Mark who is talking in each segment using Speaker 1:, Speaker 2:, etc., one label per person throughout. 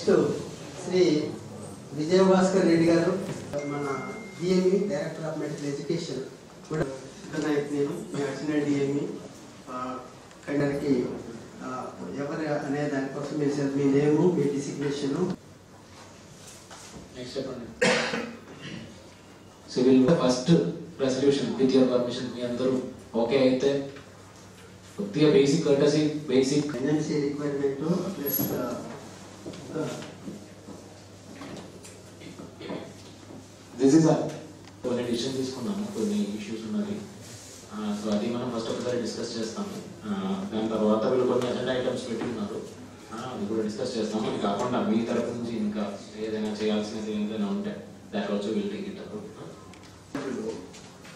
Speaker 1: Next Shri Vijayabhaskar Reddy గారు, మన DME director of medical education కూడా నేను మీ అడిషనల్ డిఎంఈ కండరికి ఎవరు అనే దానికోసం మీ నేము, మీ డిసిగ్నేషన్.
Speaker 2: నెక్స్ట్ చెప్పండి. Civil first resolution with your permission మీ అందరూ ఓకే అయితే కొద్దిగా basic courtesy, basic
Speaker 1: NMC requirement plus
Speaker 2: this is కొన్ని డిసిషన్ తీసుకున్నాము, కొన్ని ఇష్యూస్ ఉన్నది. సో అది మనం ఫస్ట్ ఒకసారి డిస్కస్ చేస్తాము. దాని తర్వాత వీళ్ళు కొన్ని అజెండా ఐటమ్స్ పెట్టి ఉన్నారు, అది కూడా డిస్కస్ చేస్తాము. అది కాకుండా మీ తరపు నుంచి ఇంకా ఏదైనా చేయాల్సినది ఏదైనా ఉంటే that also will take it up.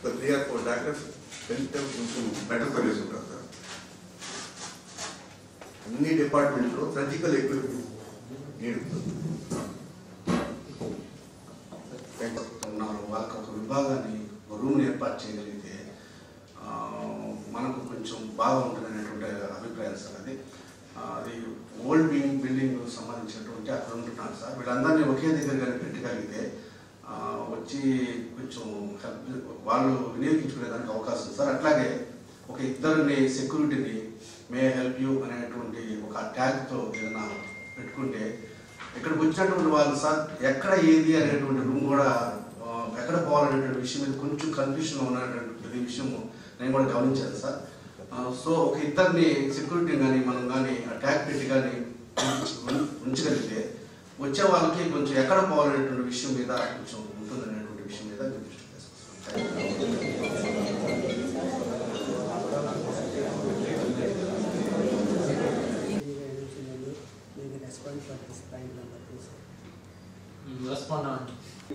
Speaker 3: 3 or 4 doctors కొంచెం బెటర్ సర్వీస్ ఉంటారు సార్. అన్ని డిపార్ట్మెంట్లో సర్జికల్ ఎక్విప్మెంట్
Speaker 4: వాళ్ళకి ఒక విభాగాన్ని రూమ్ని ఏర్పాటు చేయగలిగితే మనకు కొంచెం బాగా ఉంటుంది అనేటువంటి అభిప్రాయం సార్. అది ఓల్డ్ బిల్డింగ్ సంబంధించినటువంటి అక్కడ ఉంటున్నారు సార్. వీళ్ళందరినీ ఒకే దగ్గర కానీ పెట్టగలిగితే వచ్చి కొంచెం వాళ్ళు వినియోగించుకునేదానికి అవకాశం సార్. అట్లాగే ఒక ఇద్దరిని సెక్యూరిటీని మే హెల్ప్ యూ అనేటువంటి ఒక ట్యాగ్తో ఏదైనా పెట్టుకుంటే ఇక్కడికి వచ్చినటువంటి వాళ్ళు సార్ ఎక్కడ ఏది అనేటువంటి రూమ్ కూడా ఎక్కడ పోవాలనేటువంటి విషయం మీద కొంచెం కన్ఫ్యూషన్ ఉన్నటువంటి విషయం నేను కూడా గమనించాను సార్. సో ఒక ఇద్దరిని సెక్యూరిటీ కానీ మనం కానీ ఆ ట్యాగ్ పెట్టి కానీ ఉంచగలిగితే వచ్చే వాళ్ళకి కొంచెం ఎక్కడ పోవాలనేటువంటి విషయం మీద కొంచెం ఉంటుందనేటువంటి విషయం మీద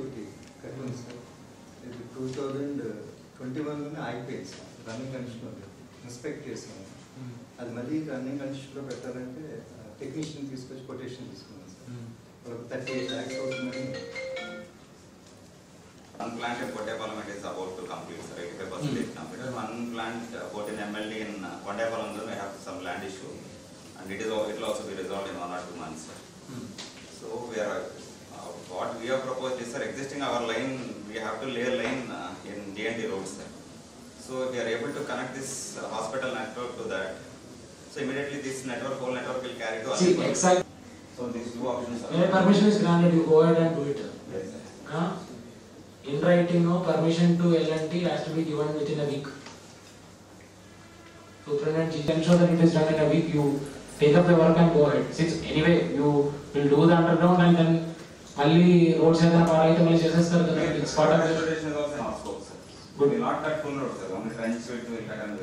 Speaker 5: ఇది 2021లోనే అయిపోయింది సార్. రన్నింగ్ కండిషన్లో ఇన్స్పెక్ట్ చేసాము. అది మళ్ళీ రన్నింగ్ కండిషన్లో పెట్టాలంటే టెక్నీషియన్ తీసుకొచ్చి కొటేషన్ తీసుకున్నాం సార్. వాళ్ళకి 38 lakhs అవుతుందని.
Speaker 6: One plant in Kottapalam is about to complete, sir. 85% completed. One plant about in MLD in Kottapalam, we have some land issue, and it will also be resolved in 1 or 2 months, sir. So we are what we have proposed is, sir, existing our line, we have to lay a line in D&D roads, sir. So we are able to connect this hospital network to that. So immediately this whole network will carry to.
Speaker 2: See, exactly.
Speaker 6: So these 2 options.
Speaker 2: When permission is granted, you go ahead and do it.
Speaker 6: Yes, sir.
Speaker 2: In writing, no permission to L&T has to be given within a week. Superintendent, you can show that it is done in a week. You take up the work and go ahead. Since anyway you will do the underground and then only roads and the only Jesus sir. It's part of the
Speaker 6: Transportation is also not scope, sir.
Speaker 2: Good.
Speaker 6: We will not cut full road, sir. Only trench will cut and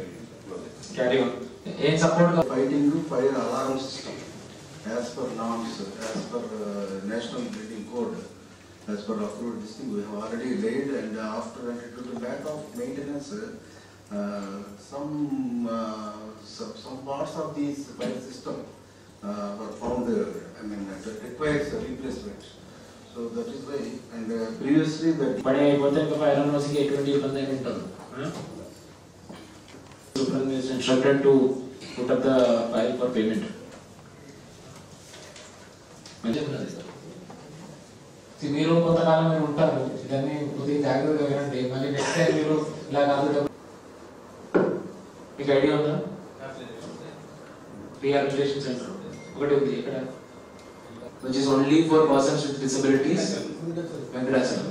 Speaker 6: close it.
Speaker 2: Carry on. In support of
Speaker 3: fighting to fire alarm system as per norms, as per national building code, as per approved this thing we have already laid, and after that it will be back of maintenance. Some parts of this fire system were found, that requires a replacement. So that is why, and previously that.
Speaker 2: But I got that fire and was 20 ಬಂದ inter. Superintendent is instructed to put up the file for payment. మీరు కొంతకాలం మీరు ఉంటారు, దాన్ని కొద్దిగా జాగ్రత్తగా వినండి. మళ్ళీ నెక్స్ట్ టైం మీరు ఇలా కాదు. మీకు ఐడియా ఉందా? రీహాబిలిటేషన్ సెంటర్ ఒకటి ఉంది ఇక్కడ, which is only for persons with disabilities. Venkatachalam